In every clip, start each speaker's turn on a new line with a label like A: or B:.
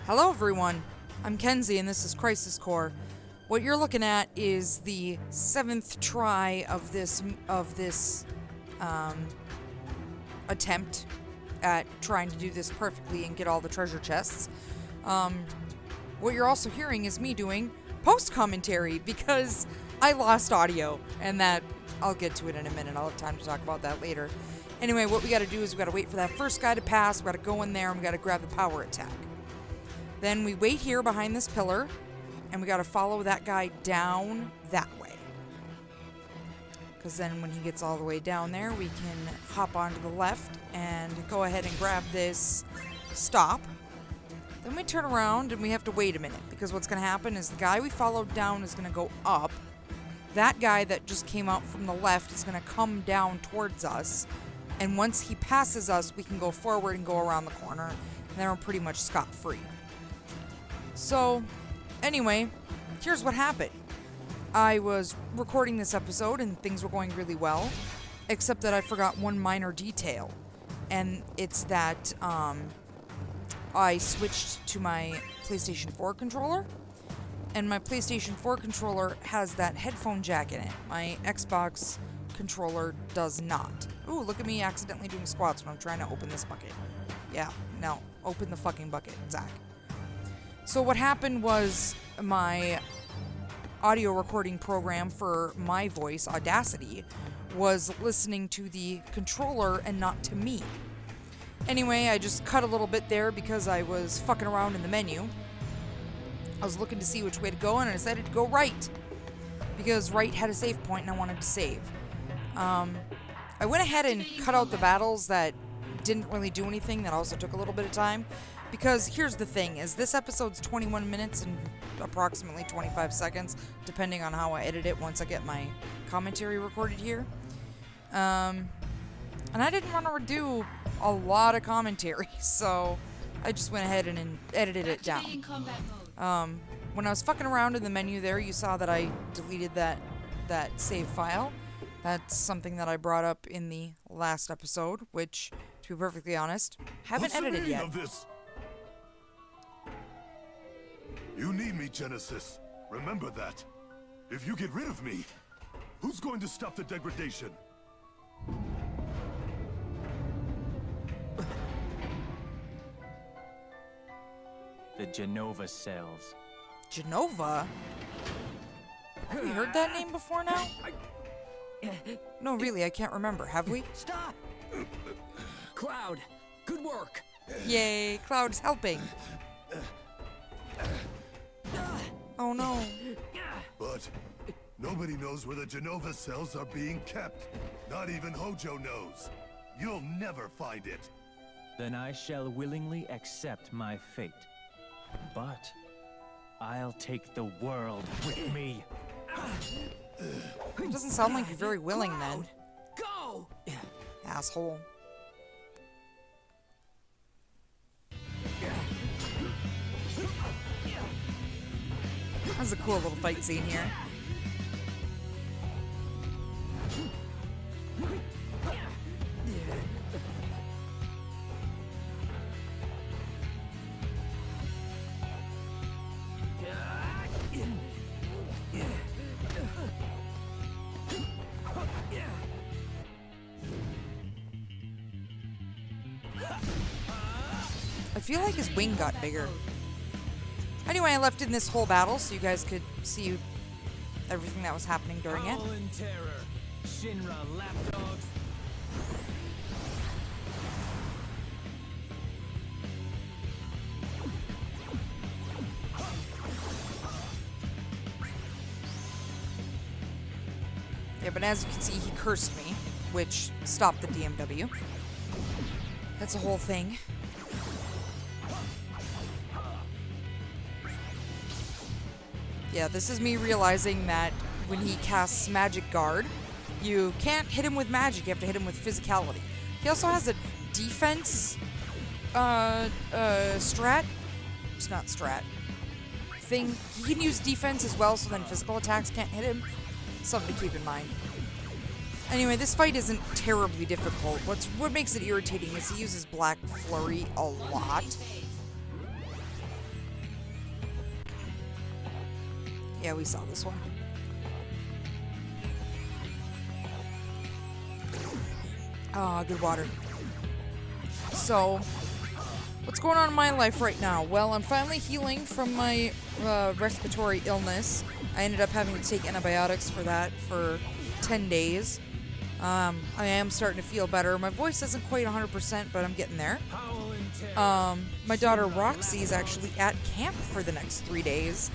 A: Hello everyone, I'm Kenzie and this is Crisis Core. What you're looking at is the 7th try of this attempt at trying to do this perfectly and get all the treasure chests. What you're also hearing is me doing post-commentary because I lost audio, and that, I'll get to it in a minute, I'll have time to talk about that later. Anyway, what we gotta do is we gotta wait for that first guy to pass, we gotta go in there and we gotta grab the power attack. Then we wait here behind this pillar, and we gotta follow that guy down that way. Because then when he gets all the way down there, we can hop onto the left and go ahead and grab this stop. Then we turn around and we have to wait a minute, because what's gonna happen is the guy we followed down is gonna go up. That guy that just came out from the left is gonna come down towards us. And once he passes us, we can go forward and go around the corner, and then we're pretty much scot-free. So, anyway, here's what happened. I was recording this episode and things were going really well, except that I forgot one minor detail. And it's that I switched to my PlayStation 4 controller, and my PlayStation 4 controller has that headphone jack in it. My Xbox controller does not. Ooh, look at me accidentally doing squats when I'm trying to open this bucket. Yeah, no, open the fucking bucket, Zach. So what happened was my audio recording program for my voice, Audacity, was listening to the controller and not to me. Anyway, I just cut a little bit there because I was fucking around in the menu. I was looking to see which way to go, and I decided to go right, because right had a save point and I wanted to save. I went ahead and cut out the battles that didn't really do anything, that also took a little bit of time. Because here's the thing, is this episode's 21 minutes and approximately 25 seconds, depending on how I edit it once I get my commentary recorded here. And I didn't want to do a lot of commentary, so I just went ahead and edited it down. When I was fucking around in the menu there, you saw that I deleted that save file. That's something that I brought up in the last episode, which, to be perfectly honest, haven't edited yet.
B: You need me, Genesis. Remember that. If you get rid of me, who's going to stop the degradation?
C: The Genova cells.
A: Genova? Have we heard that name before now? No, really, I can't remember. Have we?
D: Stop! Cloud, good work.
A: Yay, Cloud's helping. Oh no.
B: But nobody knows where the Genova cells are being kept. Not even Hojo knows. You'll never find it.
C: Then I shall willingly accept my fate. But I'll take the world with me.
A: It doesn't sound like you're very willing then.
D: Go!
A: Asshole. That's a cool little fight scene here. I feel like his wing got bigger. Anyway, I left in this whole battle so you guys could see everything that was happening during it.
C: In terror. Shinra lapdogs.
A: Yeah, but as you can see, he cursed me, which stopped the DMW. That's a whole thing. Yeah, this is me realizing that when he casts Magic Guard, you can't hit him with magic, you have to hit him with physicality. He also has a defense, strat. It's not strat. Thing. He can use defense as well, so then physical attacks can't hit him. Something to keep in mind. Anyway, this fight isn't terribly difficult. What makes it irritating is he uses Black Flurry a lot. Yeah, we saw this one. Ah, good water. So, what's going on in my life right now? Well, I'm finally healing from my respiratory illness. I ended up having to take antibiotics for that for 10 days. I am starting to feel better. My voice isn't quite 100%, but I'm getting there. My daughter Roxy is actually at camp for the next 3 days.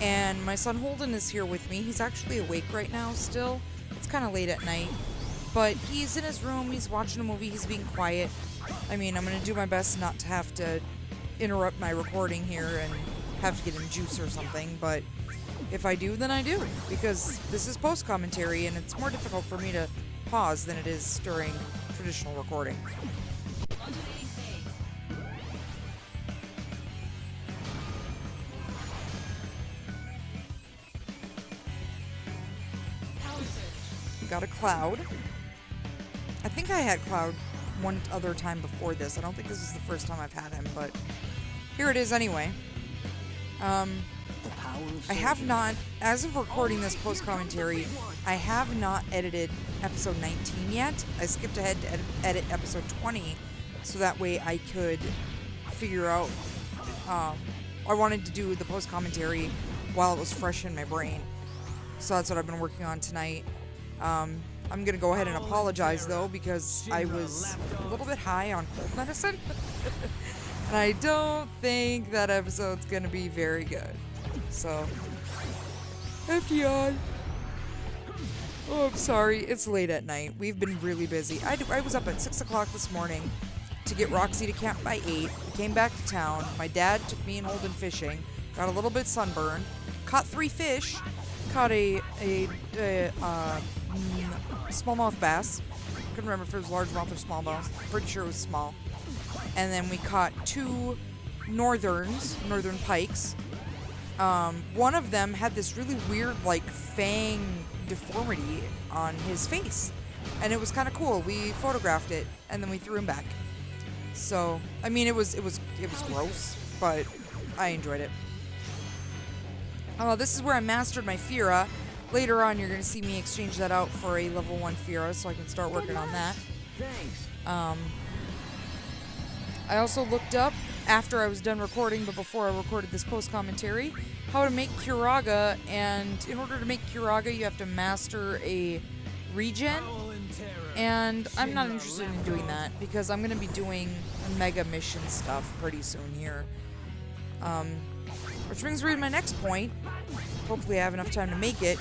A: And my son Holden is here with me. He's actually awake right now still. It's kind of late at night. But he's in his room, he's watching a movie, he's being quiet. I mean, I'm going to do my best not to have to interrupt my recording here and have to get him juice or something. But if I do, then I do. Because this is post-commentary and it's more difficult for me to pause than it is during traditional recording. Got a Cloud. I think I had Cloud one other time before this. I don't think this is the first time I've had him, but here it is anyway. I have not, as of recording this post-commentary, I have not edited episode 19 yet. I skipped ahead to edit episode 20, so that way I could figure out, I wanted to do the post-commentary while it was fresh in my brain. So that's what I've been working on tonight. I'm going to go ahead and apologize, though, because I was a little bit high on cold medicine. And I don't think that episode's going to be very good. So, FDR. Oh, I'm sorry. It's late at night. We've been really busy. I was up at 6 o'clock this morning to get Roxy to camp by 8. We came back to town. My dad took me and Holden fishing. Got a little bit sunburned. Caught 3 fish. Caught a smallmouth bass. Couldn't remember if it was largemouth or smallmouth. Pretty sure it was small. And then we caught 2 northern pikes. One of them had this really weird, like, fang deformity on his face. And it was kind of cool. We photographed it, and then we threw him back. So, I mean, it was gross, but I enjoyed it. This is where I mastered my Fira. Later on, you're going to see me exchange that out for a level 1 Fira, so I can start working on that.
D: Thanks.
A: I also looked up, after I was done recording, but before I recorded this post-commentary, how to make Curaga, and in order to make Curaga, you have to master a regen, and I'm not interested in doing that, because I'm going to be doing mega mission stuff pretty soon here. Which brings me to my next point. Hopefully I have enough time to make it.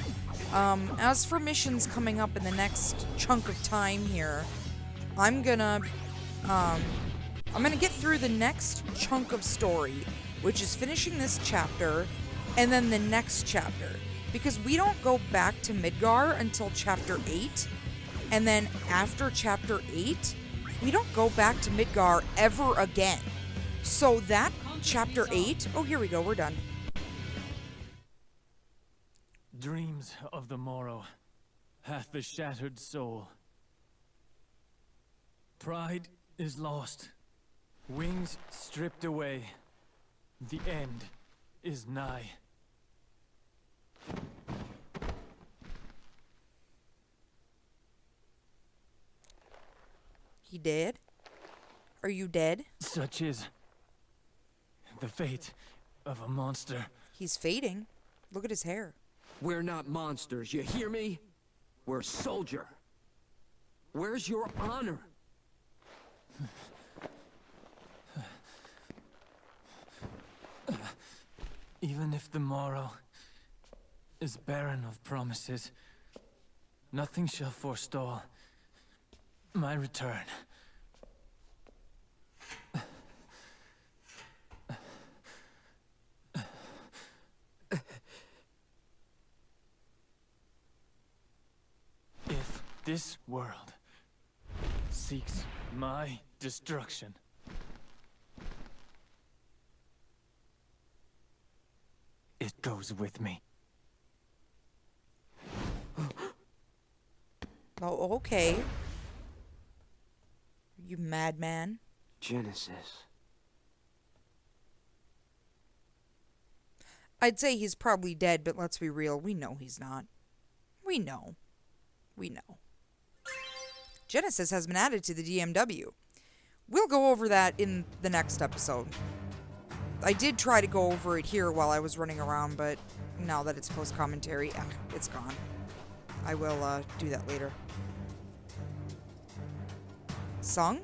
A: As for missions coming up in the next chunk of time here, I'm gonna get through the next chunk of story, which is finishing this chapter, and then the next chapter. Because we don't go back to Midgar until chapter 8, and then after chapter 8, we don't go back to Midgar ever again. So that chapter 8, oh, here we go, we're done.
C: Dreams of the morrow hath the shattered soul. Pride is lost, wings stripped away. The end is nigh.
A: He dead? Are you dead?
C: Such is the fate of a monster.
A: He's fading. Look at his hair.
D: We're not monsters, you hear me? We're a soldier. Where's your honor?
C: Even if the morrow is barren of promises, nothing shall forestall my return. If this world seeks my destruction, it goes with me.
A: Oh, okay. You madman.
D: Genesis.
A: I'd say he's probably dead, but let's be real. We know he's not. We know. We know. Genesis has been added to the DMW. We'll go over that in the next episode. I did try to go over it here while I was running around, but now that it's post-commentary, it's gone. I will do that later. Sung?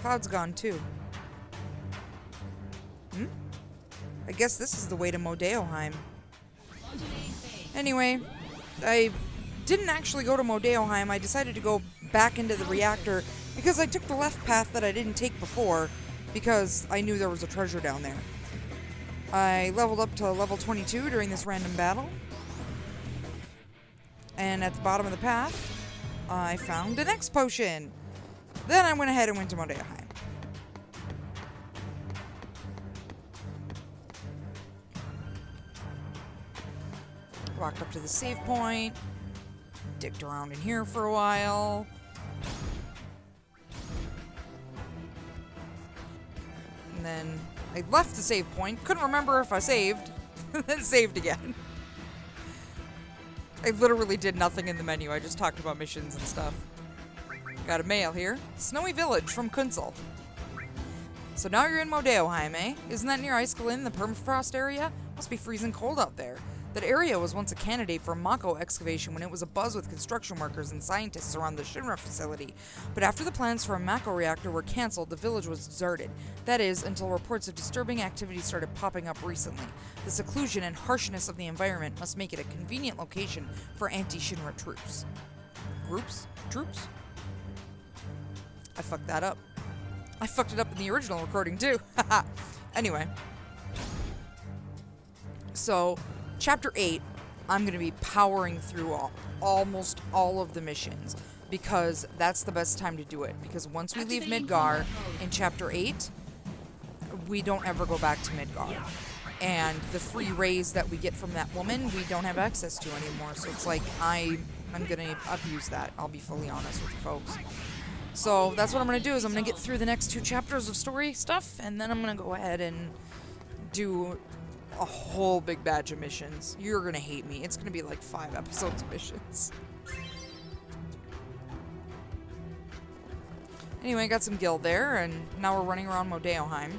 A: Cloud's gone too. I guess this is the way to Modeoheim. Anyway, I didn't actually go to Modeoheim. I decided to go back into the reactor because I took the left path that I didn't take before because I knew there was a treasure down there. I leveled up to level 22 during this random battle. And at the bottom of the path, I found an X potion. Then I went ahead and went to Modeoheim. Walked up to the save point. Dicked around in here for a while. And then I left the save point. Couldn't remember if I saved. Then saved again. I literally did nothing in the menu. I just talked about missions and stuff. Got a mail here. Snowy Village from Kunzel. So now you're in Modeoheim, eh? Isn't that near Icicle Inn, the permafrost area? Must be freezing cold out there. That area was once a candidate for Mako excavation when it was abuzz with construction workers and scientists around the Shinra facility. But after the plans for a Mako reactor were cancelled, the village was deserted. That is, until reports of disturbing activity started popping up recently. The seclusion and harshness of the environment must make it a convenient location for anti-Shinra troops. Troops? I fucked that up. I fucked it up in the original recording too. Anyway. So, Chapter 8, I'm going to be powering through almost all of the missions because that's the best time to do it. Because once we leave Midgar in Chapter 8, we don't ever go back to Midgar. And the free raise that we get from that woman, we don't have access to anymore. So it's like, I'm going to abuse that. I'll be fully honest with you folks. So that's what I'm going to do is I'm going to get through the next 2 chapters of story stuff, and then I'm going to go ahead and do a whole big batch of missions. You're gonna hate me. It's gonna be like 5 episodes of missions. Anyway, got some guild there, and now we're running around Modeoheim.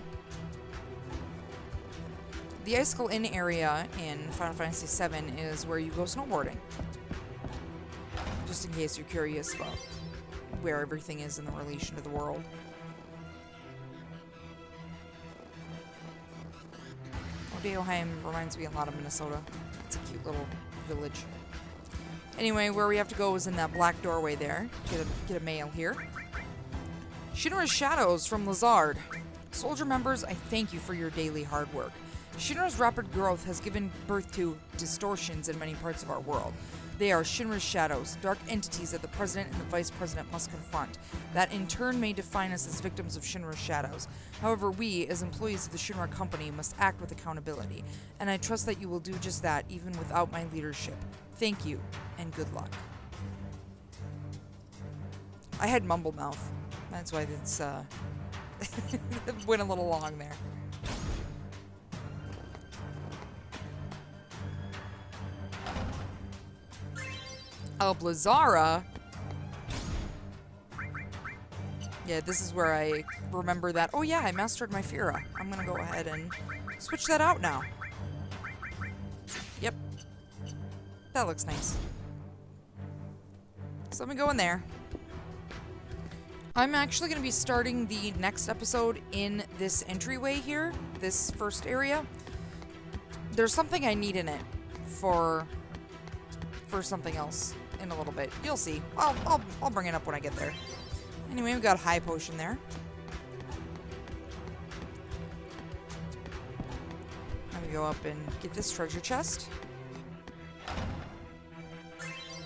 A: The Icicle Inn area in Final Fantasy VII is where you go snowboarding. Just in case you're curious about where everything is in the relation to the world. Modeoheim reminds me a lot of Minnesota. It's a cute little village. Anyway, where we have to go is in that black doorway there. Get a mail here. Shinra's Shadows from Lazard. Soldier members, I thank you for your daily hard work. Shinra's rapid growth has given birth to distortions in many parts of our world. They are Shinra's shadows, dark entities that the President and the Vice President must confront, that in turn may define us as victims of Shinra's shadows. However, we, as employees of the Shinra Company, must act with accountability, and I trust that you will do just that, even without my leadership. Thank you, and good luck. I had mumble mouth. That's why it's, went a little long there. Blazara. Yeah, this is where I remember that. Oh yeah, I mastered my Fira. I'm gonna go ahead and switch that out now. Yep. That looks nice. So let me go in there. I'm actually gonna be starting the next episode in this entryway here, this first area. There's something I need in it for something else in a little bit. You'll see. I'll bring it up when I get there. Anyway, we've got a high potion there. Let me go up and get this treasure chest.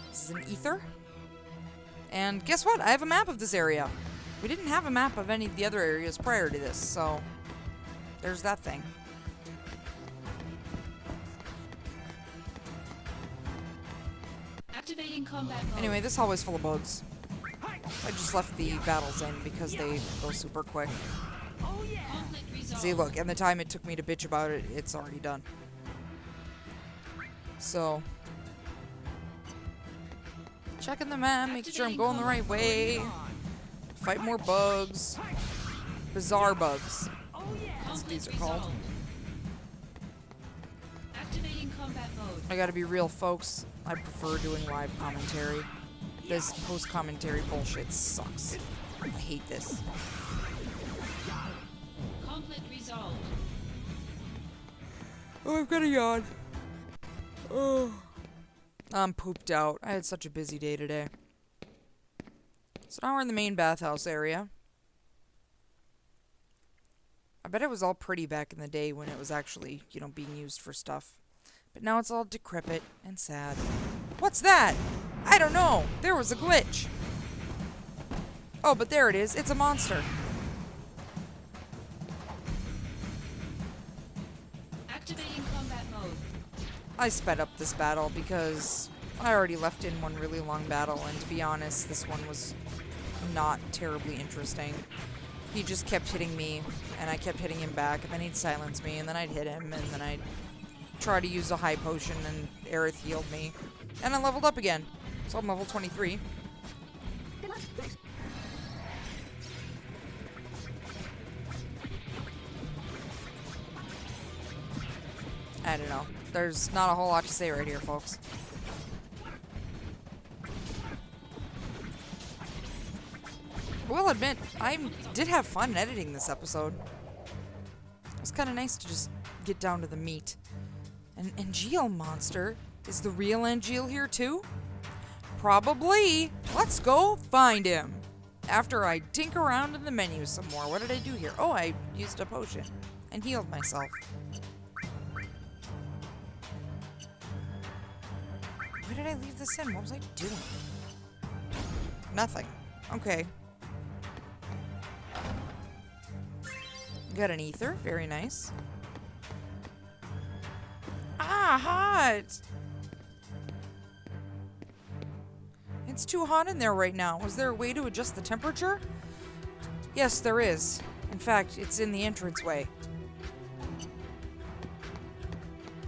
A: This is an ether. And guess what? I have a map of this area. We didn't have a map of any of the other areas prior to this, so there's that thing.
E: Activating combat mode.
A: Anyway, this hallway's full of bugs. I just left the battles in because they go super quick.
E: Conflict resolved.
A: See, look, and the time it took me to bitch about it, it's already done. So, checking the map, making sure I'm going the right way. Fight more bugs. Bizarre bugs. That's what these are called.
E: Activating combat mode.
A: I gotta be real, folks. I prefer doing live commentary. This post-commentary bullshit sucks. I hate this.
E: Conflict resolved.
A: Oh, I've got a yawn. Oh. I'm pooped out. I had such a busy day today. So now we're in the main bathhouse area. I bet it was all pretty back in the day when it was actually, you know, being used for stuff. But now it's all decrepit and sad. What's that? I don't know. There was a glitch. Oh, but there it is. It's a monster.
E: Activating combat mode.
A: I sped up this battle because I already left in one really long battle, and to be honest, this one was not terribly interesting. He just kept hitting me, and I kept hitting him back, and then he'd silence me, and then I'd hit him, and then I'd try to use a high potion, and Aerith healed me. And I leveled up again. So I'm level 23. I don't know. There's not a whole lot to say right here, folks. I will admit, I did have fun editing this episode. It was kind of nice to just get down to the meat. An Angeal monster? Is the real Angeal here too? Probably. Let's go find him. After I dink around in the menu some more. What did I do here? Oh, I used a potion and healed myself. Why did I leave this in? What was I doing? Nothing. Okay. Got an ether. Very nice. Ah, hot! It's too hot in there right now. Was there a way to adjust the temperature? Yes, there is. In fact, it's in the entranceway.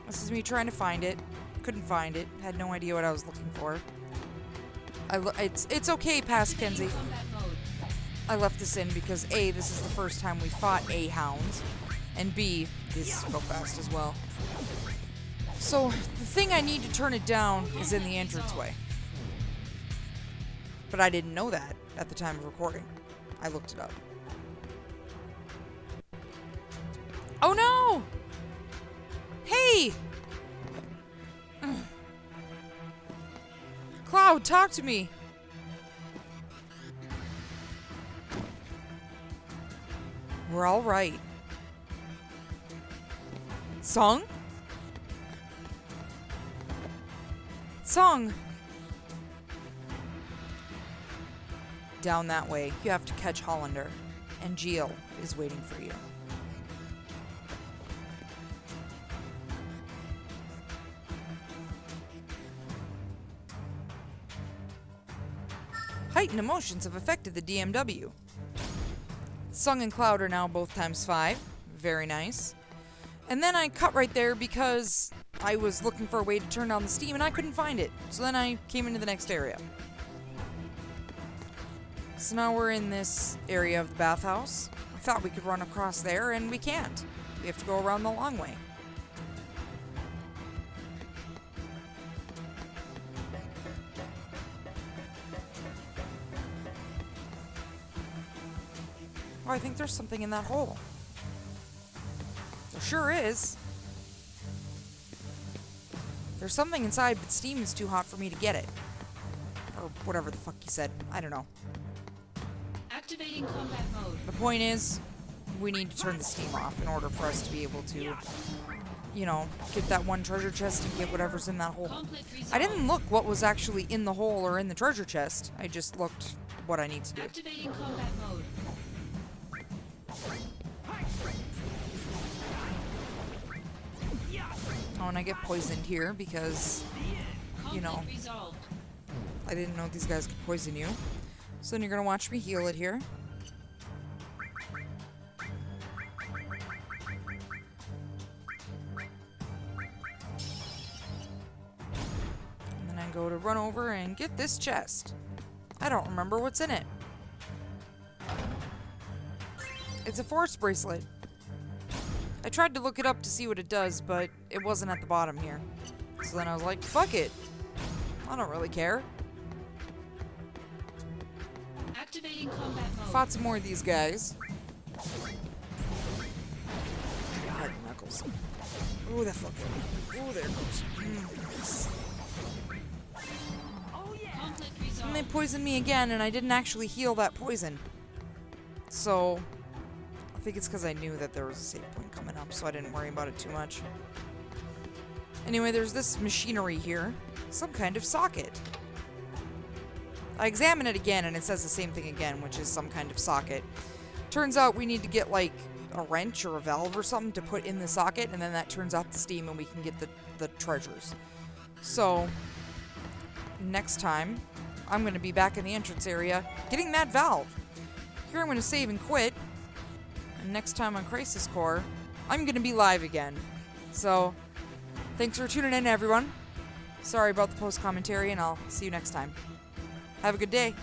A: This is me trying to find it. Couldn't find it. Had no idea what I was looking for. It's okay, past Kenzie.
E: Combat mode.
A: I left this in because A, this is the first time we fought a hound, and B, this will go fast as well. So, the thing I need to turn it down is in the entranceway. But I didn't know that at the time of recording. I looked it up. Oh no! Hey! Cloud, talk to me! We're all right. Song? Song! Down that way. You have to catch Hollander. And Geel is waiting for you. Heightened emotions have affected the DMW. Sung and Cloud are now both ×5. Very nice. And then I cut right there because I was looking for a way to turn down the steam and I couldn't find it. So then I came into the next area. So now we're in this area of the bathhouse. I thought we could run across there, and we can't. We have to go around the long way. Oh, I think there's something in that hole. There sure is. There's something inside, but steam is too hot for me to get it. Or whatever the fuck you said. I don't know.
E: Activating combat mode.
A: The point is, we need to turn the steam off in order for us to be able to, you know, get that one treasure chest and get whatever's in that hole.
E: Conflict resolved.
A: I didn't look what was actually in the hole or in the treasure chest. I just looked what I need to do.
E: Activating combat mode.
A: Oh, and I get poisoned here because, you know,
E: Conflict resolved.
A: I didn't know these guys could poison you. So then you're going to watch me heal it here. go to run over and get this chest. I don't remember what's in it. It's a force bracelet. I tried to look it up to see what it does, but it wasn't at the bottom here. So then I was like, fuck it. I don't really care.
E: Activating combat mode.
A: Fought some more of these guys. Head knuckles. Oh, that fucker. Oh, there it goes. Yes.
E: Conflict
A: And they
E: resolved.
A: poisoned me again, and I didn't actually heal that poison. So, I think it's because I knew that there was a save point coming up, so I didn't worry about it too much. Anyway, there's this machinery here. Some kind of socket. I examine it again, and it says the same thing again, which is some kind of socket. Turns out we need to get, like, a wrench or a valve or something to put in the socket, and then that turns off the steam, and we can get the treasures. So, next time, I'm going to be back in the entrance area getting that valve. Here I'm going to save and quit. And next time on Crisis Core, I'm going to be live again. So, thanks for tuning in, everyone. Sorry about the post commentary, and I'll see you next time. Have a good day.